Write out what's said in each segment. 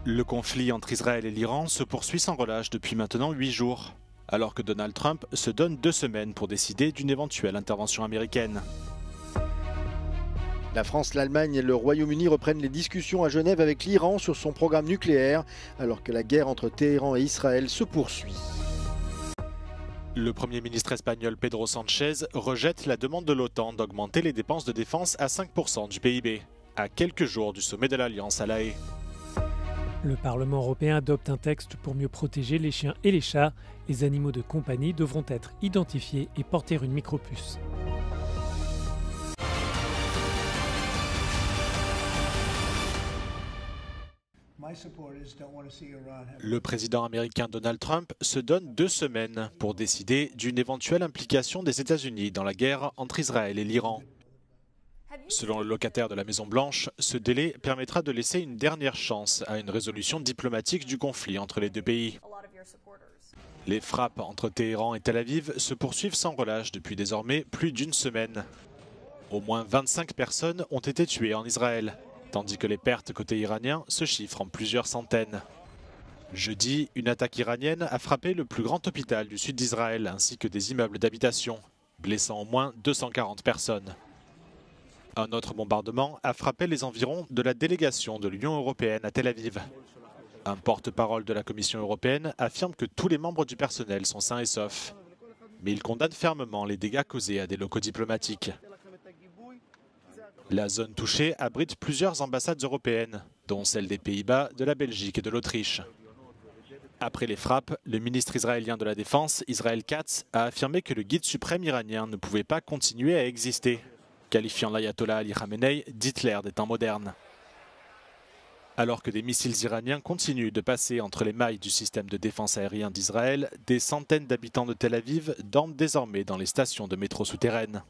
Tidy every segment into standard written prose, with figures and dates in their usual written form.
Le conflit entre Israël et l'Iran se poursuit sans relâche depuis maintenant 8 jours, alors que Donald Trump se donne 2 semaines pour décider d'une éventuelle intervention américaine. La France, l'Allemagne et le Royaume-Uni reprennent les discussions à Genève avec l'Iran sur son programme nucléaire, alors que la guerre entre Téhéran et Israël se poursuit. Le Premier ministre espagnol Pedro Sánchez rejette la demande de l'OTAN d'augmenter les dépenses de défense à 5% du PIB, à quelques jours du sommet de l'Alliance à La Haye. Le Parlement européen adopte un texte pour mieux protéger les chiens et les chats. Les animaux de compagnie devront être identifiés et porter une micropuce. Le président américain Donald Trump se donne 2 semaines pour décider d'une éventuelle implication des États-Unis dans la guerre entre Israël et l'Iran. Selon le locataire de la Maison-Blanche, ce délai permettra de laisser une dernière chance à une résolution diplomatique du conflit entre les deux pays. Les frappes entre Téhéran et Tel Aviv se poursuivent sans relâche depuis désormais plus d'une semaine. Au moins 25 personnes ont été tuées en Israël, tandis que les pertes côté iranien se chiffrent en plusieurs centaines. Jeudi, une attaque iranienne a frappé le plus grand hôpital du sud d'Israël ainsi que des immeubles d'habitation, blessant au moins 240 personnes. Un autre bombardement a frappé les environs de la délégation de l'Union européenne à Tel Aviv. Un porte-parole de la Commission européenne affirme que tous les membres du personnel sont sains et saufs. Mais il condamne fermement les dégâts causés à des locaux diplomatiques. La zone touchée abrite plusieurs ambassades européennes, dont celle des Pays-Bas, de la Belgique et de l'Autriche. Après les frappes, le ministre israélien de la Défense, Israël Katz, a affirmé que le guide suprême iranien ne pouvait pas continuer à exister, qualifiant l'ayatollah Ali Khamenei d'Hitler des temps modernes. Alors que des missiles iraniens continuent de passer entre les mailles du système de défense aérien d'Israël, des centaines d'habitants de Tel Aviv dorment désormais dans les stations de métro souterraines.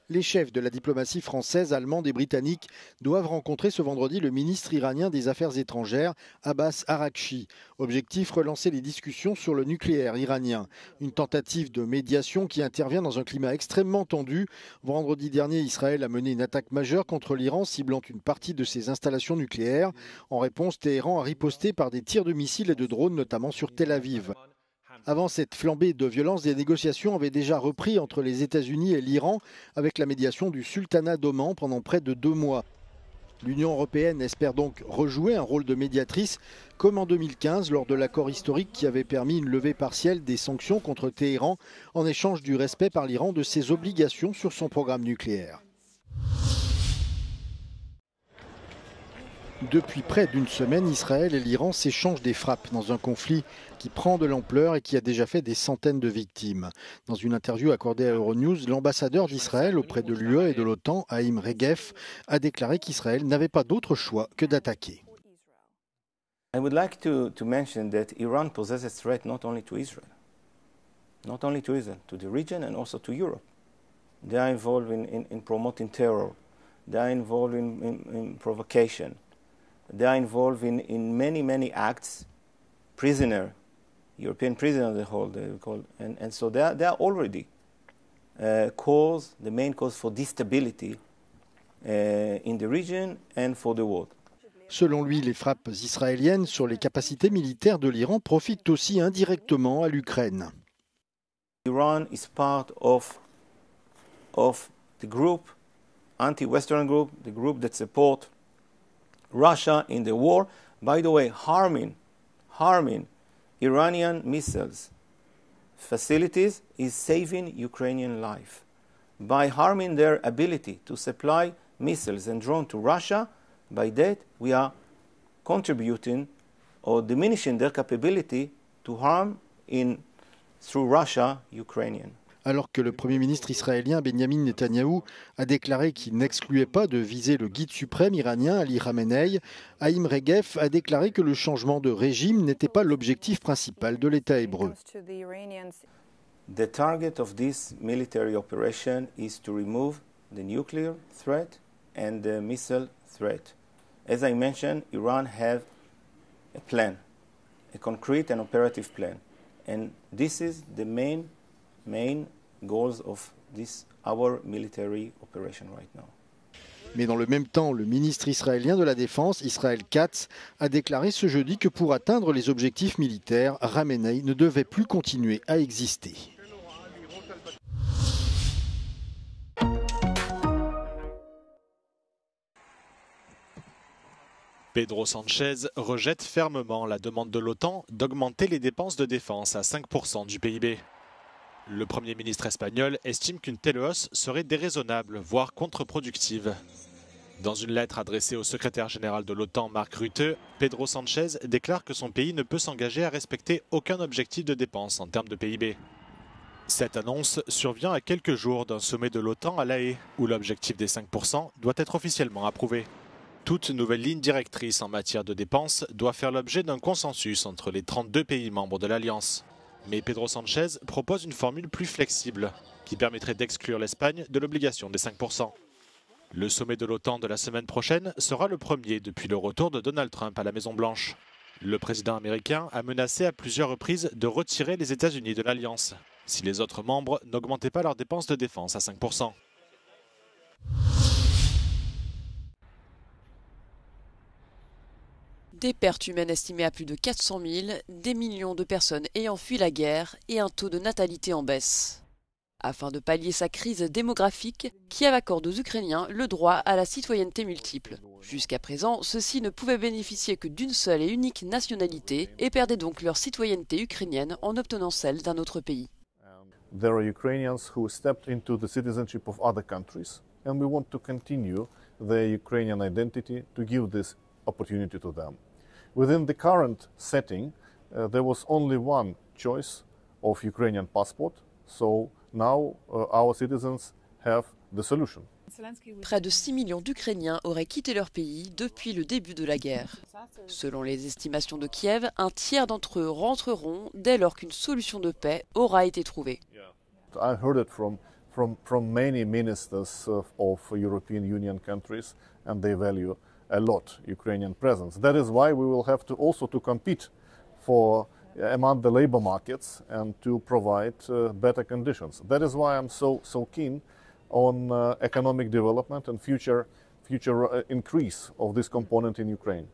Les chefs de la diplomatie française, allemande et britannique doivent rencontrer ce vendredi le ministre iranien des Affaires étrangères, Abbas Araghchi. Objectif, relancer les discussions sur le nucléaire iranien. Une tentative de médiation qui intervient dans un climat extrêmement tendu. Vendredi dernier, Israël a mené une attaque majeure contre l'Iran, ciblant une partie de ses installations nucléaires. En réponse, Téhéran a riposté par des tirs de missiles et de drones, notamment sur Tel Aviv. Avant cette flambée de violence, des négociations avaient déjà repris entre les États-Unis et l'Iran avec la médiation du sultanat d'Oman pendant près de 2 mois. L'Union européenne espère donc rejouer un rôle de médiatrice comme en 2015 lors de l'accord historique qui avait permis une levée partielle des sanctions contre Téhéran en échange du respect par l'Iran de ses obligations sur son programme nucléaire. Depuis près d'une semaine, Israël et l'Iran s'échangent des frappes dans un conflit qui prend de l'ampleur et qui a déjà fait des centaines de victimes. Dans une interview accordée à Euronews, l'ambassadeur d'Israël auprès de l'UE et de l'OTAN, Haïm Regev, a déclaré qu'Israël n'avait pas d'autre choix que d'attaquer. I would like to mention that Iran poses a threat not only to Israel, to the region and also to Europe. They are involved in promoting terror. They are involved in provocation. They are involved in many acts, European prisoners they hold, and so they are already the main cause for instability in the region and for the world. Selon lui, les frappes israéliennes sur les capacités militaires de l'Iran profitent aussi indirectement à l'Ukraine. Iran is part of the group, anti-Western group, the group that support Russia in the war, by the way, harming Iranian missiles facilities is saving Ukrainian life. By harming their ability to supply missiles and drones to Russia, by that we are contributing or diminishing their capability to harm through Russia, Ukrainian. Alors que le Premier ministre israélien Benjamin Netanyahou a déclaré qu'il n'excluait pas de viser le guide suprême iranien Ali Khamenei, Haïm Regev a déclaré que le changement de régime n'était pas l'objectif principal de l'État hébreu. The target of this military operation is to remove the nuclear threat and the missile threat. As I mentioned, Iran has a plan, a concrete and operative plan. And this is the main goals of this our military operation right now. Mais dans le même temps, le ministre israélien de la Défense, Israël Katz, a déclaré ce jeudi que pour atteindre les objectifs militaires, Khamenei ne devait plus continuer à exister. Pedro Sánchez rejette fermement la demande de l'OTAN d'augmenter les dépenses de défense à 5% du PIB. Le Premier ministre espagnol estime qu'une telle hausse serait déraisonnable, voire contre-productive. Dans une lettre adressée au secrétaire général de l'OTAN, Mark Rutte, Pedro Sánchez déclare que son pays ne peut s'engager à respecter aucun objectif de dépense en termes de PIB. Cette annonce survient à quelques jours d'un sommet de l'OTAN à La Haye, où l'objectif des 5% doit être officiellement approuvé. Toute nouvelle ligne directrice en matière de dépenses doit faire l'objet d'un consensus entre les 32 pays membres de l'Alliance. Mais Pedro Sánchez propose une formule plus flexible, qui permettrait d'exclure l'Espagne de l'obligation des 5%. Le sommet de l'OTAN de la semaine prochaine sera le premier depuis le retour de Donald Trump à la Maison-Blanche. Le président américain a menacé à plusieurs reprises de retirer les États-Unis de l'Alliance, si les autres membres n'augmentaient pas leurs dépenses de défense à 5%. Des pertes humaines estimées à plus de 400 000, des millions de personnes ayant fui la guerre et un taux de natalité en baisse. Afin de pallier sa crise démographique, Kiev accorde aux Ukrainiens le droit à la citoyenneté multiple. Jusqu'à présent, ceux-ci ne pouvaient bénéficier que d'une seule et unique nationalité et perdaient donc leur citoyenneté ukrainienne en obtenant celle d'un autre pays. There are Ukrainians who stepped into the citizenship of other countries, and we want to continue their Ukrainian identity to give this opportunity to them. Within the current setting, there was only one choice of Ukrainian passport, so now our citizens have the solution. Près de 6 millions d'Ukrainiens auraient quitté leur pays depuis le début de la guerre. Selon les estimations de Kiev, un tiers d'entre eux rentreront dès lors qu'une solution de paix aura été trouvée. I heard it from many ministers of European Union countries, and they value a lot Ukrainian presence. That is why we will have to also to compete for among the labor markets and to provide better conditions. That is why I'm so keen on economic development and future increase of this component in Ukraine.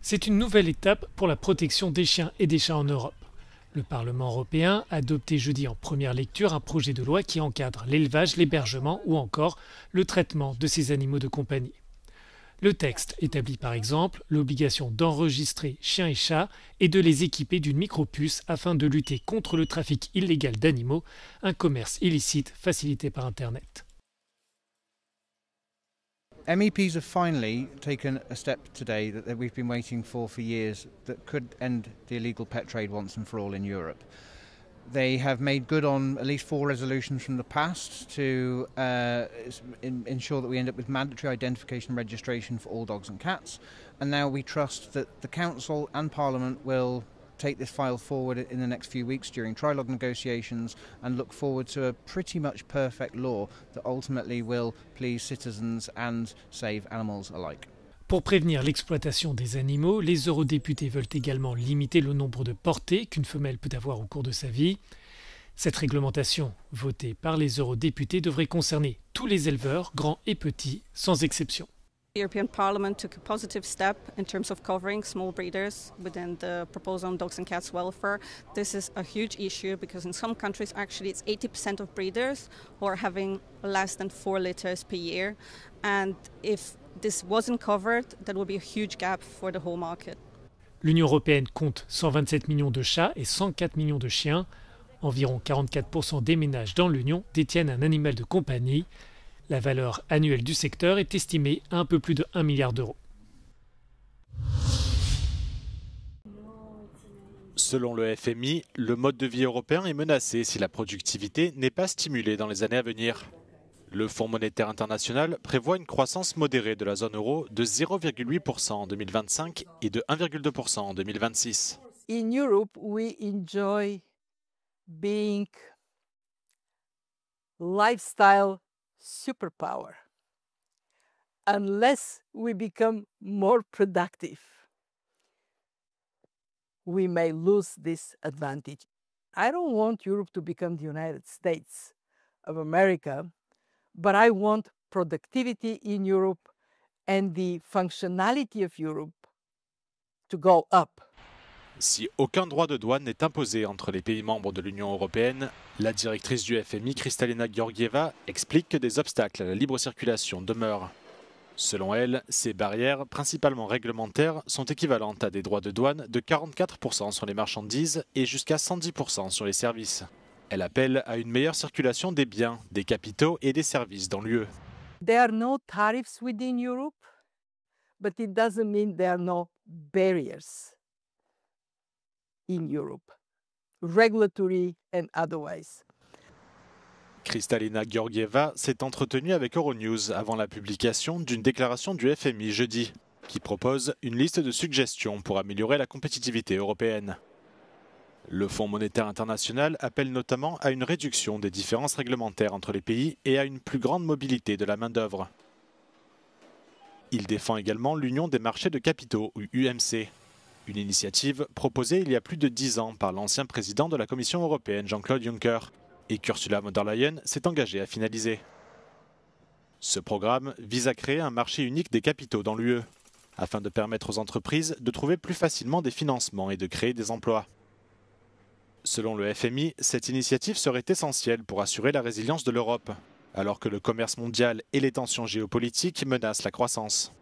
C'est une nouvelle étape pour la protection des chiens et des chats en Europe. Le Parlement européen a adopté jeudi en première lecture un projet de loi qui encadre l'élevage, l'hébergement ou encore le traitement de ces animaux de compagnie. Le texte établit par exemple l'obligation d'enregistrer chiens et chats et de les équiper d'une micropuce afin de lutter contre le trafic illégal d'animaux, un commerce illicite facilité par Internet. MEPs have finally taken a step today that we've been waiting for years that could end the illegal pet trade once and for all in Europe. They have made good on at least 4 resolutions from the past to ensure that we end up with mandatory identification and registration for all dogs and cats. And now we trust that the Council and Parliament will take this file forward in the next few weeks during trilogue negotiations and look forward to a pretty much perfect law that ultimately will please citizens and save animals alike. Pour prévenir l'exploitation des animaux, les eurodéputés veulent également limiter le nombre de portées qu'une femelle peut avoir au cours de sa vie. Cette réglementation, votée par les eurodéputés, devrait concerner tous les éleveurs, grands et petits, sans exception. The European Parliament took a positive step in terms of covering small breeders within the proposal on dogs and cats welfare. This is a huge issue because in some countries actually it's 80% of breeders who are having less than 4 litters per year, and if this wasn't covered, that would be a huge gap for the whole market. L'Union européenne compte 127 millions de chats et 104 millions de chiens. Environ 44% des ménages dans l'Union détiennent un animal de compagnie. La valeur annuelle du secteur est estimée à un peu plus de 1 milliard d'euros. Selon le FMI, le mode de vie européen est menacé si la productivité n'est pas stimulée dans les années à venir. Le Fonds monétaire international prévoit une croissance modérée de la zone euro de 0,8% en 2025 et de 1,2% en 2026. In Europe, we enjoy being lifestyle superpower unless we become more productive. we may lose this advantage. I don't want Europe to become the United States of America, but I want productivity in Europe and the functionality of Europe to go up. Si aucun droit de douane n'est imposé entre les pays membres de l'Union européenne, la directrice du FMI, Kristalina Georgieva, explique que des obstacles à la libre circulation demeurent. Selon elle, ces barrières, principalement réglementaires, sont équivalentes à des droits de douane de 44% sur les marchandises et jusqu'à 110% sur les services. Elle appelle à une meilleure circulation des biens, des capitaux et des services dans l'UE. There are no tariffs within Europe, but it doesn't mean there are no barriers in Europe, regulatory and otherwise. Kristalina Georgieva s'est entretenue avec Euronews avant la publication d'une déclaration du FMI jeudi, qui propose une liste de suggestions pour améliorer la compétitivité européenne. Le Fonds monétaire international appelle notamment à une réduction des différences réglementaires entre les pays et à une plus grande mobilité de la main-d'œuvre. Il défend également l'Union des marchés de capitaux, ou UMC, une initiative proposée il y a plus de 10 ans par l'ancien président de la Commission européenne, Jean-Claude Juncker, et qu'Ursula von der Leyen s'est engagée à finaliser. Ce programme vise à créer un marché unique des capitaux dans l'UE, afin de permettre aux entreprises de trouver plus facilement des financements et de créer des emplois. Selon le FMI, cette initiative serait essentielle pour assurer la résilience de l'Europe, alors que le commerce mondial et les tensions géopolitiques menacent la croissance.